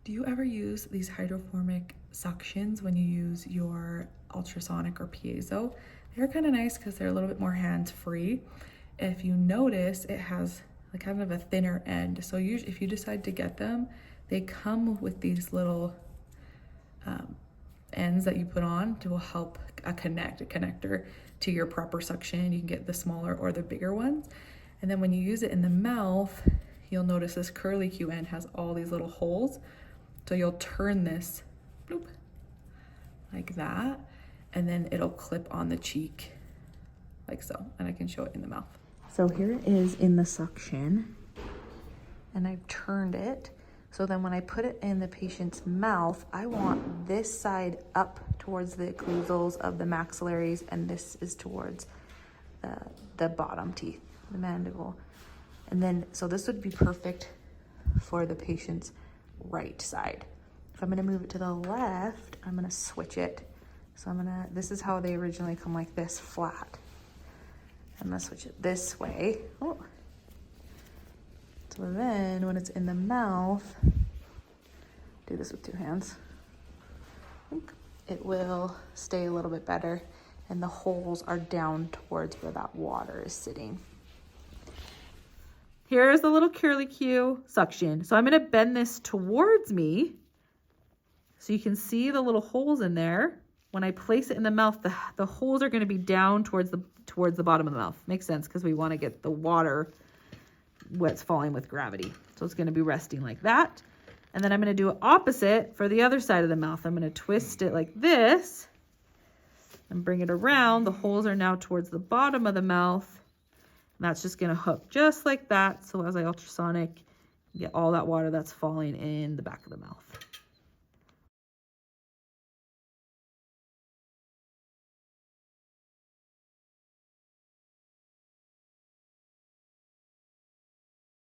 Do you ever use these hydroformic suctions when you use your ultrasonic or piezo? They're kind of nice because they're a little bit more hands-free. If you notice, it has like kind of a thinner end. So usually if you decide to get them, they come with these little ends that you put on to help a connector to your proper suction. You can get the smaller or the bigger ones. And then when you use it in the mouth, you'll notice this curly Q end has all these little holes. So you'll turn this, bloop, like that, and then it'll clip on the cheek, like so. And I can show it in the mouth. So here it is in the suction, and I've turned it. So then when I put it in the patient's mouth, I want this side up towards the occlusals of the maxillaries, and this is towards the bottom teeth, the mandible. And then, so this would be perfect for the patient's right side. If I'm gonna move it to the left, I'm gonna switch it. So this is how they originally come, like this, flat. I'm gonna switch it this way. Oh. So then when it's in the mouth, do this with 2 hands. It will stay a little bit better, and the holes are down towards where that water is sitting. Here's the little curly Q suction. So I'm gonna bend this towards me so you can see the little holes in there. When I place it in the mouth, the holes are gonna be down towards the bottom of the mouth. Makes sense because we wanna get the water what's falling with gravity. So it's gonna be resting like that. And then I'm gonna do it opposite for the other side of the mouth. I'm gonna twist it like this and bring it around. The holes are now towards the bottom of the mouth. And that's just gonna hook just like that. So as I ultrasonic, get all that water that's falling in the back of the mouth.